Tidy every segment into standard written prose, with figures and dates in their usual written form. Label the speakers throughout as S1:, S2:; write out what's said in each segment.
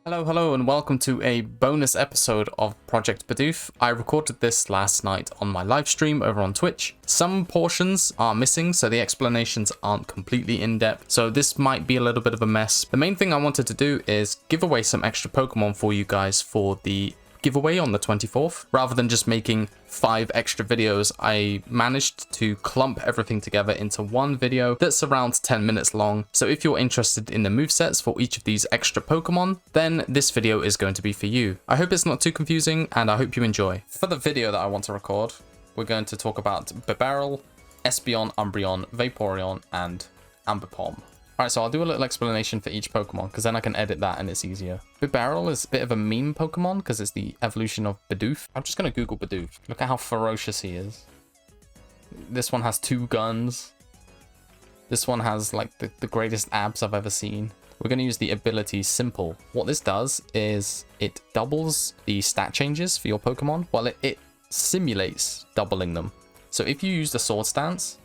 S1: Hello, and welcome to a bonus episode of Project Bidoof. I recorded this last night on my live stream over on Twitch. Some portions are missing, so the explanations aren't completely in-depth, so this might be a little bit of a mess. The main thing I wanted to do is give away some extra Pokemon for you guys for the giveaway on the 24th. Rather than just making 5 extra videos, I managed to clump everything together into one video that's around 10 minutes long. So if you're interested in the movesets for each of these extra Pokemon, then this video is going to be for you. I hope it's not too confusing, and I hope you enjoy. For the video that I want to record, we're going to talk about Bibarel, Espeon, Umbreon, Vaporeon, and Ambipom. Alright, so I'll do a little explanation for each Pokemon, because then I can edit that and it's easier. Bibarel is a bit of a meme Pokemon, because it's the evolution of Bidoof. I'm just going to Google Bidoof. Look at how ferocious he is. This one has 2 guns. This one has, like, the greatest abs I've ever seen. We're going to use the ability Simple. What this does is it doubles the stat changes for your Pokemon. Well, it simulates doubling them. So if you use the Sword Stance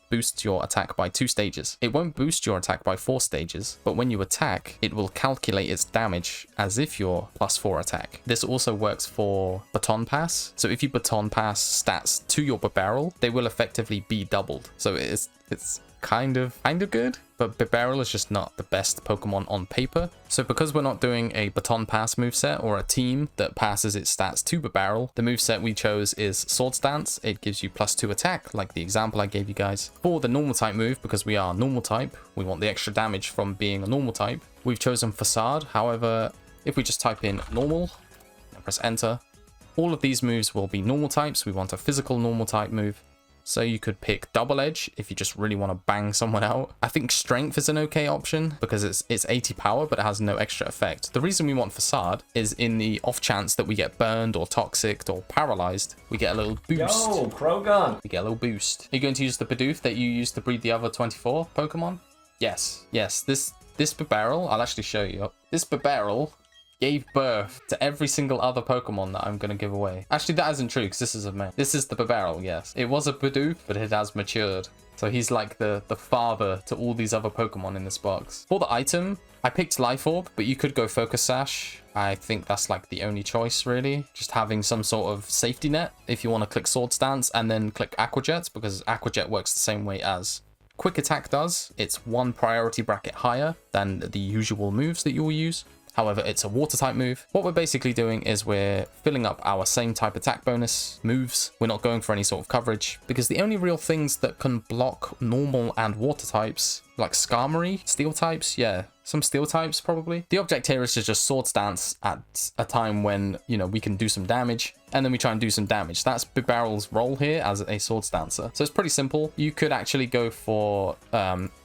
S1: boosts your attack by 2 stages. It won't boost your attack by 4 stages, but when you attack, it will calculate its damage as if you're +4 attack. This also works for Baton Pass. So if you Baton Pass stats to your Bibarel, they will effectively be doubled. So it's kind of good, but Bibarel is just not the best Pokemon on paper. So because we're not doing a Baton Pass moveset or a team that passes its stats to Bibarel, the moveset we chose is Sword Stance. It gives you +2 attack, like the example I gave you guys. For the normal type move, because we are normal type, we want the extra damage from being a normal type, we've chosen Facade. However, if we just type in normal and press enter, all of these moves will be normal types. We want a physical normal type move. So you could pick Double Edge if you just really want to bang someone out. I think Strength is an okay option because it's 80 power, but it has no extra effect. The reason we want Facade is in the off chance that we get burned or toxic or paralyzed, we get a little boost.
S2: Yo, Krogan!
S1: We get a little boost. Are you going to use the Bidoof that you used to breed the other 24 Pokemon? Yes. This Bibarel, I'll actually show you. This Bibarel gave birth to every single other Pokemon that I'm going to give away. Actually, that isn't true because this is a male. This is the Bibarel, yes. It was a Bidoof, but it has matured. So he's like the father to all these other Pokemon in this box. For the item, I picked Life Orb, but you could go Focus Sash. I think that's like the only choice, really. Just having some sort of safety net if you want to click Sword Stance and then click Aqua Jet, because Aqua Jet works the same way as Quick Attack does. It's 1 priority bracket higher than the usual moves that you will use. However, it's a water type move. What we're basically doing is we're filling up our same type attack bonus moves. We're not going for any sort of coverage because the only real things that can block normal and water types, like Skarmory, steel types, yeah, some steel types probably. The object here is to just Sword Stance at a time when, you know, we can do some damage, and then we try and do some damage. That's Bibarel's role here as a Sword Stancer. So it's pretty simple. You could actually go for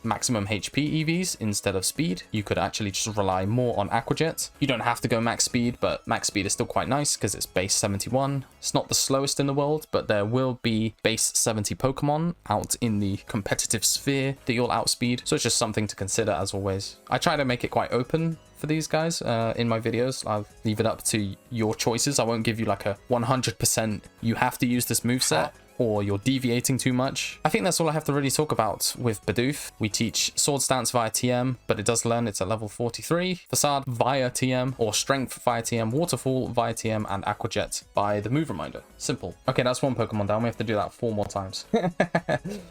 S1: maximum HP EVs instead of speed. You could actually just rely more on Aqua Jet. You don't have to go max speed, but max speed is still quite nice because it's base 71. It's not the slowest in the world, but there will be base 70 Pokemon out in the competitive sphere that you'll outspeed. So it's just something to consider as always. I try to make it quite open for these guys in my videos. I'll leave it up to your choices. I won't give you like a 100% you have to use this moveset or you're deviating too much. I think that's all I have to really talk about with Bidoof. We teach Sword Stance via TM, but it does learn it's at level 43. Facade via TM, or Strength via TM, Waterfall via TM, and Aqua Jet by the move reminder. Simple. Okay, that's 1 Pokemon down. We have to do that 4 more times.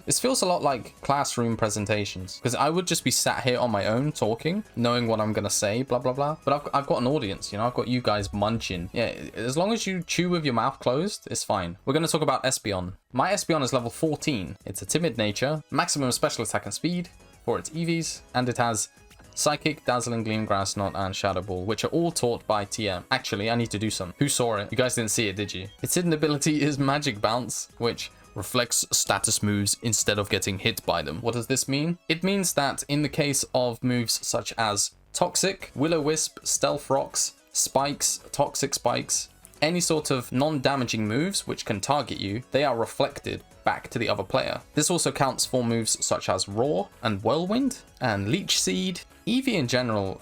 S1: This feels a lot like classroom presentations, because I would just be sat here on my own talking, knowing what I'm going to say, blah, blah, blah. But I've got an audience, you know, I've got you guys munching. Yeah, as long as you chew with your mouth closed, it's fine. We're going to talk about Espeon. My Espeon is level 14. It's a timid nature, maximum special attack and speed for its EVs, and it has Psychic, Dazzling Gleam, Grass Knot, and Shadow Ball, which are all taught by TM. Actually, I need to do some. Who saw it? You guys didn't see it, did you? Its hidden ability is Magic Bounce, which reflects status moves instead of getting hit by them. What does this mean? It means that in the case of moves such as Toxic, Will-O-Wisp, Stealth Rocks, Spikes, Toxic Spikes, any sort of non-damaging moves which can target you, they are reflected back to the other player. This also counts for moves such as Roar and Whirlwind and Leech Seed. Eevee in general,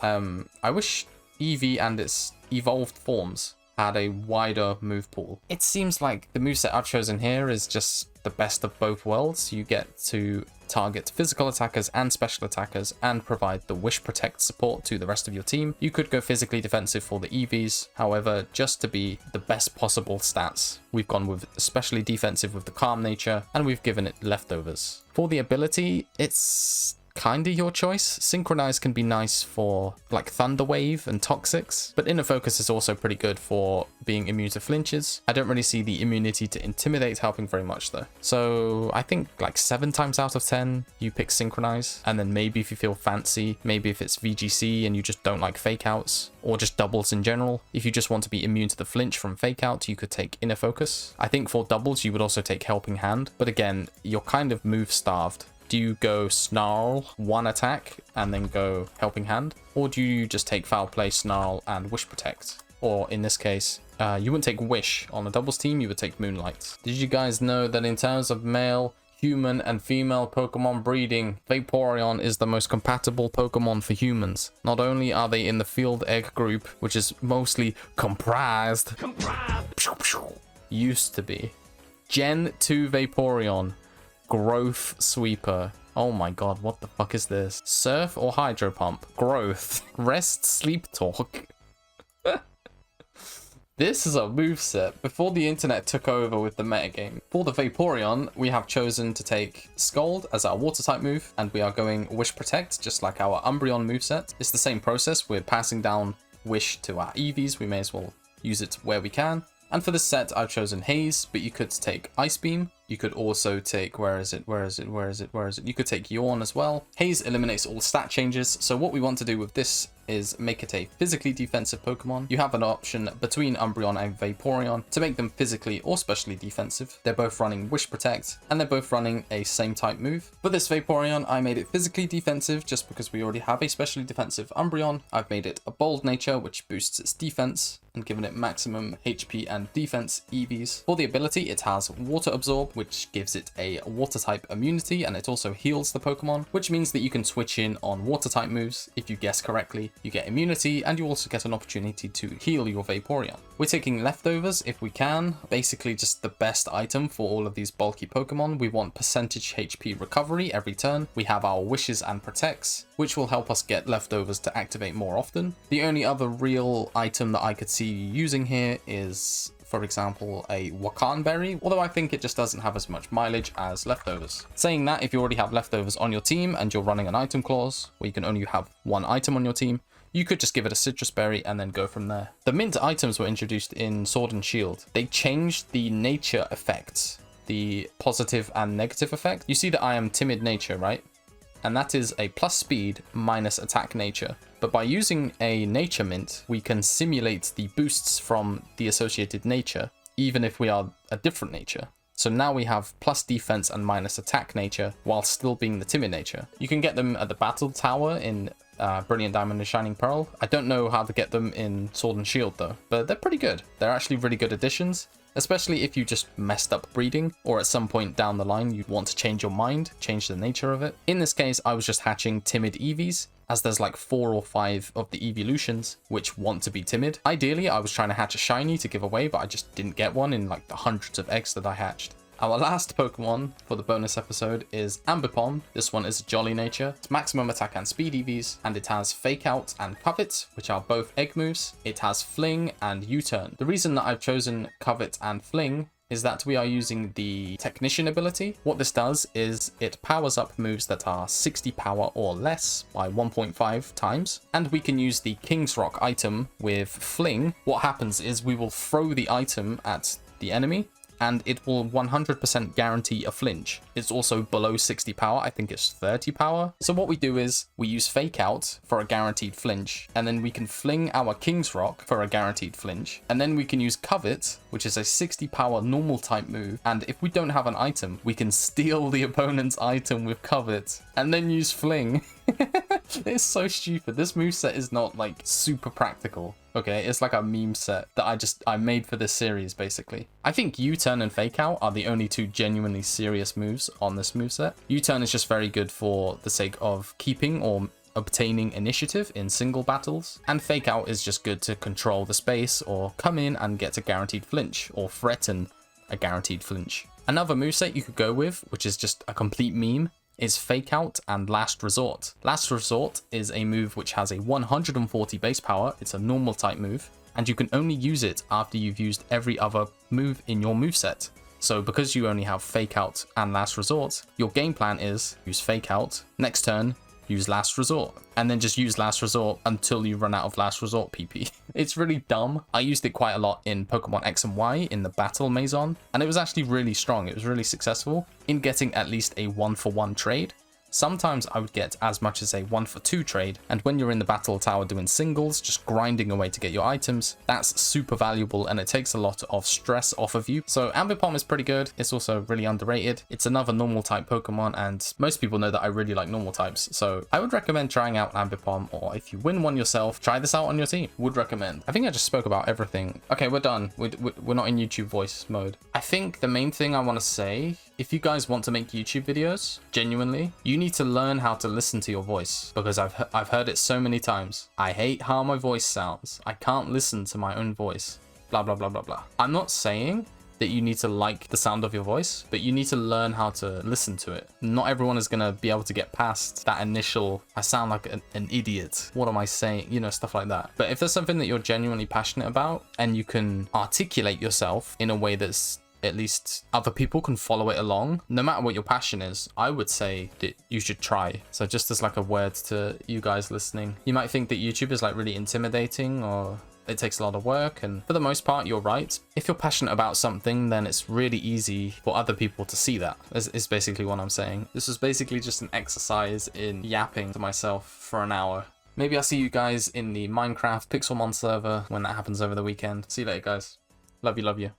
S1: I wish Eevee and its evolved forms had a wider move pool. It seems like the moveset I've chosen here is just the best of both worlds. You get to target physical attackers and special attackers and provide the Wish Protect support to the rest of your team. You could go physically defensive for the EVs. However, just to be the best possible stats, we've gone with especially defensive with the Calm nature, and we've given it leftovers. For the ability, it's kind of your choice. Synchronize can be nice for like Thunder Wave and Toxics, but Inner Focus is also pretty good for being immune to flinches. I don't really see the immunity to Intimidate helping very much though. So I think like 7 times out of 10 you pick Synchronize, and then maybe if you feel fancy, maybe if it's VGC and you just don't like fake outs, or just doubles in general, if you just want to be immune to the flinch from fake out, you could take Inner Focus. I think for doubles you would also take Helping Hand, but again, you're kind of move starved. Do you go Snarl, 1 attack, and then go Helping Hand? Or do you just take Foul Play, Snarl, and Wish Protect? Or in this case, you wouldn't take Wish. On a doubles team, you would take Moonlight. Did you guys know that in terms of male, human, and female Pokemon breeding, Vaporeon is the most compatible Pokemon for humans? Not only are they in the Field Egg group, which is mostly comprised. Used to be. Gen 2 Vaporeon. Growth Sweeper. Oh my god, what the fuck is this? Surf or Hydro Pump? Growth. Rest, Sleep Talk. This is a moveset before the internet took over with the metagame. For the Vaporeon, we have chosen to take Scald as our water type move, and we are going Wish Protect, just like our Umbreon moveset. It's the same process. We're passing down Wish to our EVs. We may as well use it where we can. And for this set, I've chosen Haze, but you could take Ice Beam. You could also take, where is it? You could take Yawn as well. Haze eliminates all stat changes. So what we want to do with this is make it a physically defensive Pokemon. You have an option between Umbreon and Vaporeon to make them physically or specially defensive. They're both running Wish Protect, and they're both running a same type move. For this Vaporeon, I made it physically defensive just because we already have a specially defensive Umbreon. I've made it a bold nature, which boosts its defense, and given it maximum HP and defense EVs. For the ability, it has Water Absorb, which gives it a water type immunity, and it also heals the Pokemon, which means that you can switch in on water type moves. If you guess correctly, you get immunity, and you also get an opportunity to heal your Vaporeon. We're taking leftovers if we can, basically just the best item for all of these bulky Pokemon. We want percentage HP recovery every turn. We have our Wishes and Protects, which will help us get leftovers to activate more often. The only other real item that I could see using here is, for example, a Wakan Berry, although I think it just doesn't have as much mileage as leftovers. Saying that, if you already have leftovers on your team and you're running an item clause where you can only have 1 item on your team, you could just give it a Citrus Berry and then go from there. The mint items were introduced in Sword and Shield. They changed the nature effects, the positive and negative effect. You see that I am timid nature, right? And that is a plus speed minus attack nature. But by using a nature mint, we can simulate the boosts from the associated nature, even if we are a different nature. So now we have plus defense and minus attack nature while still being the timid nature. You can get them at the Battle Tower in Brilliant Diamond and Shining Pearl. I don't know how to get them in Sword and Shield though, but they're pretty good. They're actually really good additions, especially if you just messed up breeding, or at some point down the line you'd want to change your mind, change the nature of it. In this case, I was just hatching timid EVs, as there's like 4 or 5 of the evolutions which want to be timid. Ideally, I was trying to hatch a shiny to give away, but I just didn't get one in like the hundreds of eggs that I hatched. Our last Pokemon for the bonus episode is Ambipom. This one is a Jolly nature. It's maximum attack and speed EVs, and it has Fake Out and Covet, which are both egg moves. It has Fling and U-Turn. The reason that I've chosen Covet and Fling is that we are using the Technician ability. What this does is it powers up moves that are 60 power or less by 1.5 times, and we can use the King's Rock item with Fling. What happens is we will throw the item at the enemy, and it will 100% guarantee a flinch. It's also below 60 power, I think it's 30 power. So what we do is we use Fake Out for a guaranteed flinch, and then we can fling our King's Rock for a guaranteed flinch, and then we can use Covet, which is a 60 power normal type move, and if we don't have an item, we can steal the opponent's item with Covet, and then use Fling. It's so stupid. This moveset is not like super practical. Okay, it's like a meme set that I made for this series, basically. I think U-Turn and Fake Out are the only 2 genuinely serious moves on this moveset. U-Turn is just very good for the sake of keeping or obtaining initiative in single battles, and Fake Out is just good to control the space or come in and get a guaranteed flinch or threaten a guaranteed flinch. Another moveset you could go with, which is just a complete meme, is Fake Out and Last Resort. Last Resort is a move which has a 140 base power. It's a normal type move, and you can only use it after you've used every other move in your moveset. So because you only have Fake Out and Last Resort, your game plan is use Fake Out, next turn, use Last Resort, and then just use Last Resort until you run out of Last Resort PP. It's really dumb. I used it quite a lot in Pokemon X and Y in the Battle Maison, and it was actually really strong. It was really successful in getting at least a 1-for-1 trade. Sometimes I would get as much as a 1-for-2 trade, and when you're in the battle tower doing singles, just grinding away to get your items, that's super valuable and it takes a lot of stress off of you. So Ambipom is pretty good. It's also really underrated. It's another normal type Pokemon, and most people know that I really like normal types, so I would recommend trying out Ambipom, or if you win one yourself, try this out on your team. Would recommend. I think I just spoke about everything. Okay, we're done. We're not in YouTube voice mode. I think the main thing I want to say, if you guys want to make YouTube videos, genuinely, you need to learn how to listen to your voice, because I've heard it so many times. I hate how my voice sounds. I can't listen to my own voice. Blah, blah, blah, blah, blah. I'm not saying that you need to like the sound of your voice, but you need to learn how to listen to it. Not everyone is going to be able to get past that initial, I sound like an idiot. What am I saying? You know, stuff like that. But if there's something that you're genuinely passionate about and you can articulate yourself in a way that's at least other people can follow it along, no matter what your passion is, I would say that you should try. So just as like a word to you guys listening, you might think that YouTube is like really intimidating or it takes a lot of work, and for the most part you're right. If you're passionate about something, then it's really easy for other people to see that. Is basically what I'm saying. This was basically just an exercise in yapping to myself for an hour. Maybe I'll see you guys in the Minecraft Pixelmon server when that happens over the weekend. See you later, guys. Love you, love you.